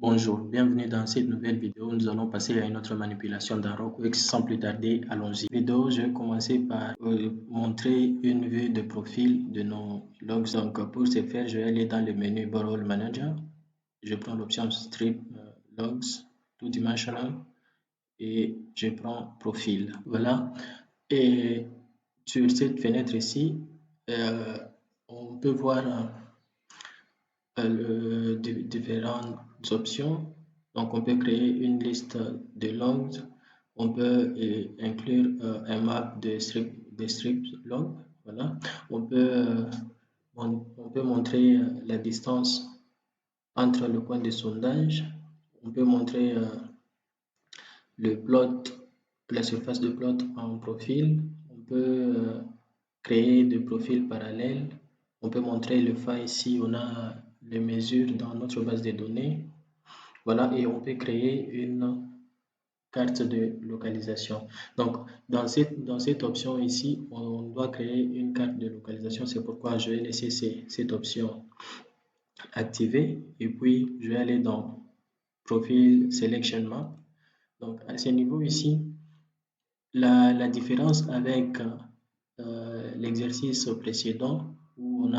Bonjour, bienvenue dans cette nouvelle vidéo. Nous allons passer à une autre manipulation dans RocWix. Sans plus tarder, allons-y. Vidéo, je vais commencer par montrer une vue de profil de nos logs. Donc pour ce faire, je vais aller dans le menu Borrow Manager. Je prends l'option Strip Logs Two Dimensional et je prends Profil. Voilà. Et sur cette fenêtre ici, on peut voir différentes options. Donc, on peut créer une liste de logs. On peut inclure un map de strip log. Voilà. On peut montrer la distance entre le point de sondage. On peut montrer le plot, la surface de plot en profil. On peut créer des profils parallèles. On peut montrer le file si on a les mesures dans notre base de données. Voilà, et on peut créer une carte de localisation. Donc, dans cette option ici, on doit créer une carte de localisation. C'est pourquoi je vais laisser cette option activée. Et puis, je vais aller dans Profil Selection Map. Donc, à ce niveau ici, la différence avec l'exercice précédent où on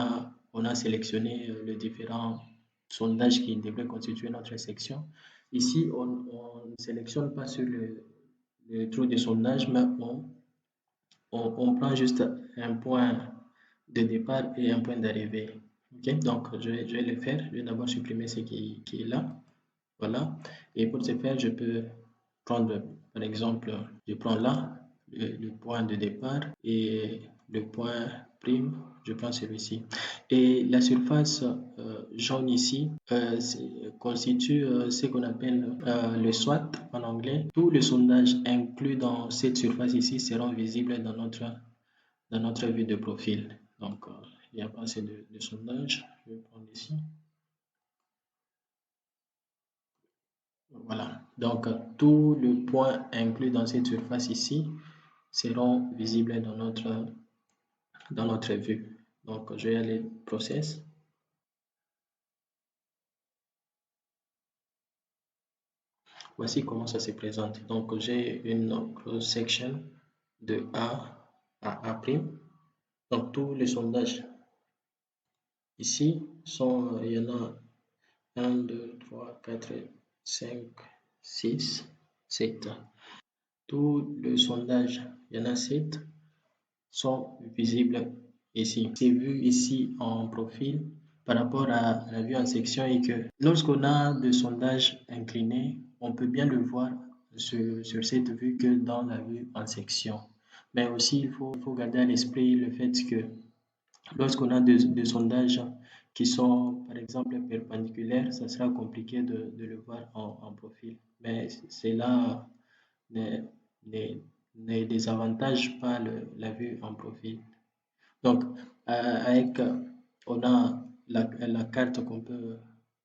a sélectionné les différents sondages qui devraient constituer notre section. Ici, on ne sélectionne pas sur le trou de sondage, mais on prend juste un point de départ et un point d'arrivée. Okay? Donc, je vais le faire. Je vais d'abord supprimer ce qui est là. Voilà. Et pour ce faire, je peux prendre, par exemple, je prends là le point de départ et le point prime, je prends celui-ci. Et la surface jaune ici constitue ce qu'on appelle le SWOT en anglais. Tous les sondages inclus dans cette surface ici seront visibles dans notre vue de profil. Donc, il n'y a pas assez de sondages. Je vais prendre ici. Voilà, donc tous les points inclus dans cette surface ici seront visibles dans notre vue. Donc je vais aller Process. Voici comment ça se présente. Donc j'ai une close section de A à A'. Donc tous les sondages ici sont, il y en a 1, 2, 3, 4, 5, 6, 7. Tous les sondages, il y en a 7, sont visibles ici. C'est vu ici en profil par rapport à la vue en section et que lorsqu'on a des sondages inclinés, on peut bien le voir sur cette vue que dans la vue en section. Mais aussi, il faut garder à l'esprit le fait que lorsqu'on a des sondages qui sont, par exemple, perpendiculaires, ça sera compliqué de le voir en profil. Mais cela ne désavantage pas la vue en profil. Donc, on a la carte qu'on peut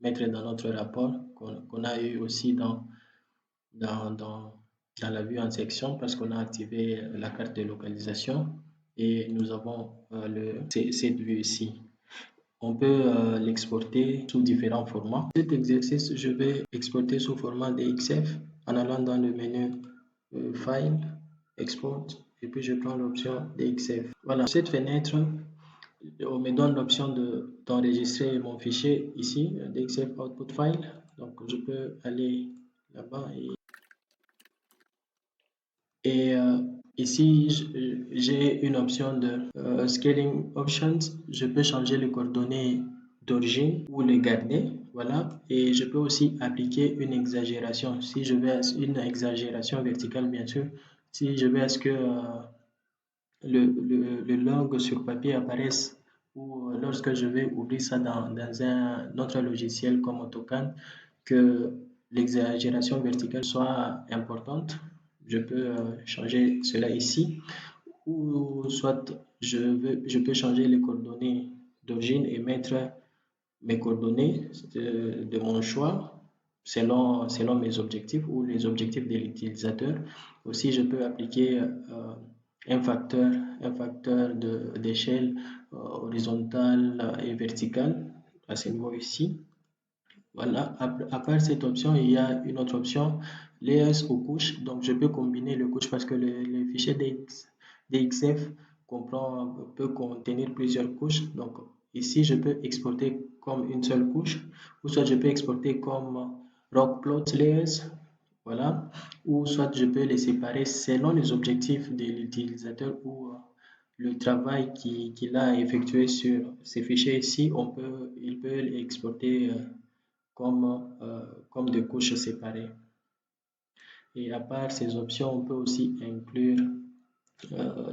mettre dans notre rapport, qu'on a eu aussi dans la vue en section parce qu'on a activé la carte de localisation et nous avons cette vue ici. On peut l'exporter sous différents formats. Cet exercice, je vais exporter sous format DXF en allant dans le menu File, Export, et puis je prends l'option DXF. Voilà, cette fenêtre, on me donne l'option d'enregistrer mon fichier ici, DXF Output File. Donc, je peux aller là-bas et ici, j'ai une option de Scaling Options. Je peux changer les coordonnées d'origine ou les garder. Voilà. Et je peux aussi appliquer une exagération. Si je veux une exagération verticale, bien sûr, si je veux à ce que le log sur papier apparaisse ou lorsque je vais ouvrir ça dans un autre logiciel comme AutoCAD, que l'exagération verticale soit importante, je peux changer cela ici ou soit je peux changer les coordonnées d'origine et mettre mes coordonnées de mon choix selon mes objectifs ou les objectifs de l'utilisateur. Aussi, je peux appliquer un facteur d'échelle horizontale et verticale à ce niveau ici. Voilà, à part cette option, il y a une autre option, layers aux couches. Donc, je peux combiner les couches parce que le fichier DXF peut contenir plusieurs couches. Donc, ici, je peux exporter comme une seule couche, ou soit je peux exporter comme rock plot layers, voilà, ou soit je peux les séparer selon les objectifs de l'utilisateur ou le travail qu'il a effectué sur ces fichiers ici, il peut l'exporter comme des couches séparées. Et à part ces options, on peut aussi inclure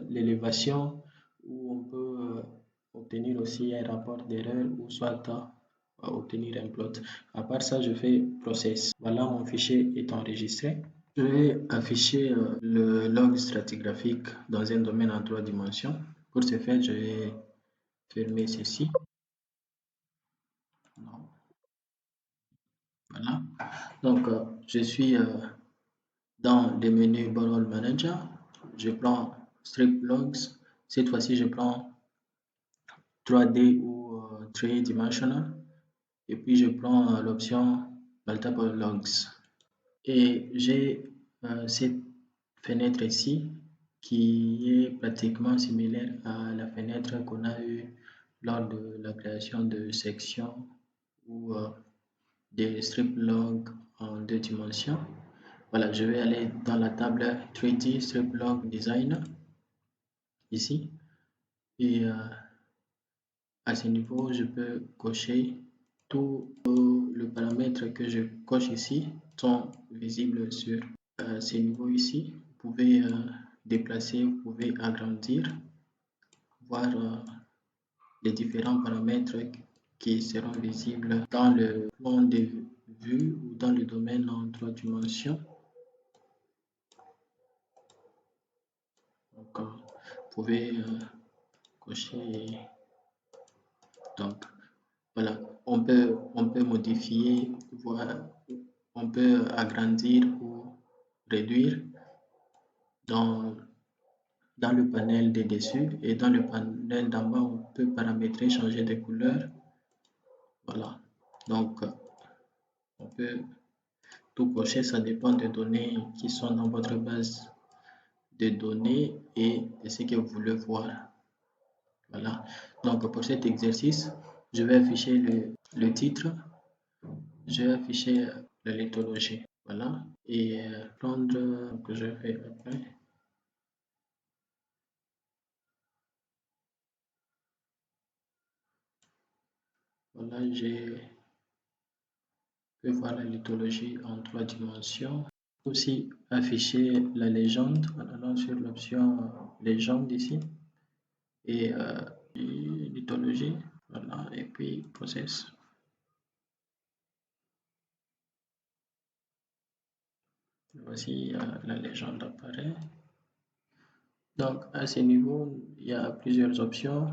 l'élévation où on peut obtenir aussi un rapport d'erreur ou soit obtenir un plot. À part ça, je fais process. Voilà, mon fichier est enregistré. Je vais afficher le log stratigraphique dans un domaine en 3 dimensions. Pour ce faire, je vais fermer ceci. Voilà. Donc, je suis dans le menu Borrow Manager. Je prends Strip Logs. Cette fois-ci, je prends 3D ou 3D. Et puis, je prends l'option Multiple Logs. Et j'ai cette fenêtre ici qui est pratiquement similaire à la fenêtre qu'on a eue lors de la création de sections ou des strip logs en 2 dimensions. Voilà, je vais aller dans la table 3D Strip Log Design ici et à ce niveau, je peux cocher tout le paramètre que je coche ici sont visibles sur ces niveaux ici. Vous pouvez déplacer, vous pouvez agrandir, voir les différents paramètres qui seront visibles dans le plan de vue ou dans le domaine en 3 dimensions. Donc, vous pouvez cocher. Donc, voilà, on peut modifier, voir, on peut agrandir ou réduire dans, dans le panel de dessus et dans le panel d'en bas, on peut paramétrer, changer de couleur. Voilà, donc on peut tout cocher, ça dépend des données qui sont dans votre base de données et de ce que vous voulez voir. Voilà, donc pour cet exercice, je vais afficher le titre, je vais afficher la lithologie. Voilà, et prendre que je fais après. Voilà, je peux voir la lithologie en 3 dimensions. Aussi afficher la légende en allant sur l'option légende ici et lithologie. Voilà, et puis process. Voici la légende apparaît. Donc à ce niveau, il y a plusieurs options.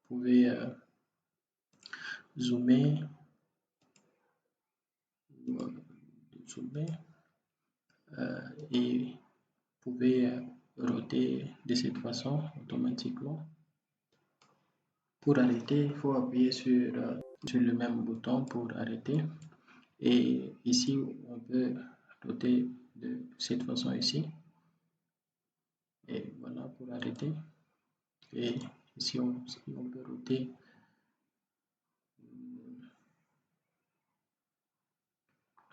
Vous pouvez zoomer, zoomer et vous pouvez roter de cette façon automatiquement. Pour arrêter, il faut appuyer sur le même bouton pour arrêter. Et ici, on peut roter de cette façon ici. Et voilà pour arrêter. Et ici, on peut roter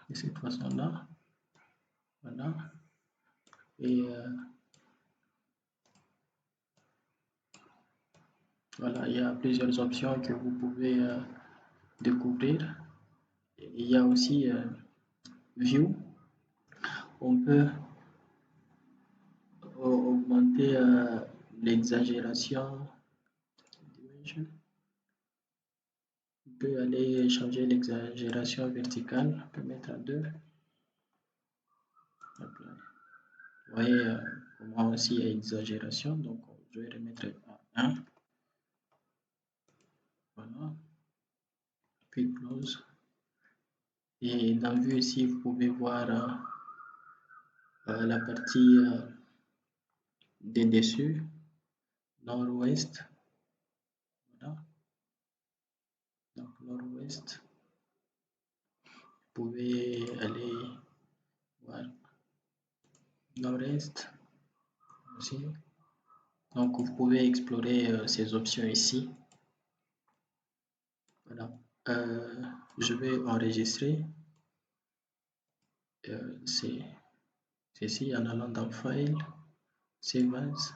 de cette façon-là. Voilà. Et voilà, il y a plusieurs options que vous pouvez découvrir. Il y a aussi View. On peut augmenter l'exagération. On peut aller changer l'exagération verticale. On peut mettre à 2. Vous voyez comment aussi il y a exagération. Donc, je vais remettre à 1. Voilà. Puis close. Et dans vue ici, vous pouvez voir la partie des dessus, nord-ouest. Voilà. Donc, nord-ouest. pouvez aller voir le reste aussi. Donc, vous pouvez explorer ces options ici. Voilà. Je vais enregistrer. C'est ici en allant dans File, Save As,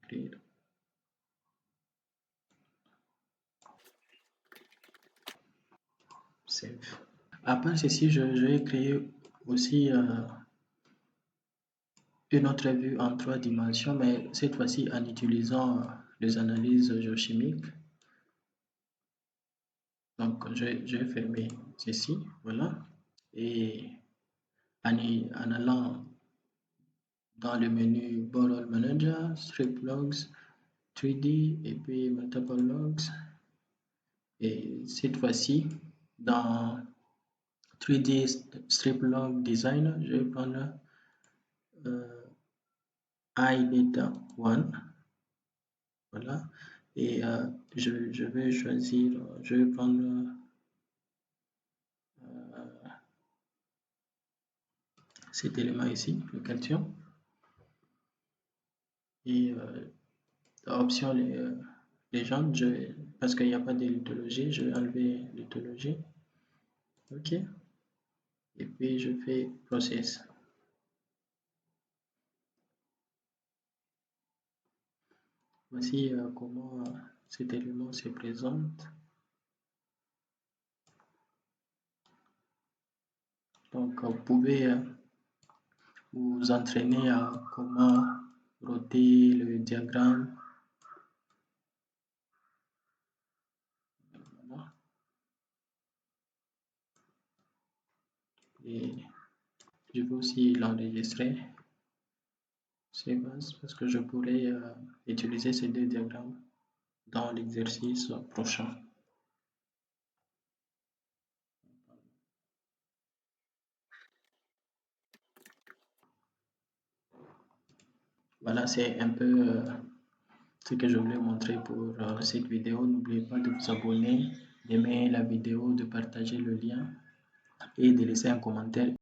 Clear. Save. À part ceci, je vais créer aussi une autre vue en 3 dimensions, mais cette fois-ci en utilisant les analyses géochimiques. Donc, je vais fermer ceci, voilà. Et en allant dans le menu Borrow Manager, Strip Logs, 3D et puis Multiple Logs. Et cette fois-ci, dans 3D Strip Log Designer, je vais prendre iData 1. Voilà. Et je vais choisir, je vais prendre cet élément ici, le calcium. Et option légende, parce qu'il n'y a pas de lithologie, je vais enlever lithologie. OK. Et puis je fais process. Voici comment cet élément se présente. Donc vous pouvez vous entraîner à comment roter le diagramme. Voilà. Et je vais aussi l'enregistrer. C'est parce que je pourrais utiliser ces deux diagrammes dans l'exercice prochain. Voilà, c'est un peu ce que je voulais montrer pour cette vidéo. N'oubliez pas de vous abonner, d'aimer la vidéo, de partager le lien et de laisser un commentaire.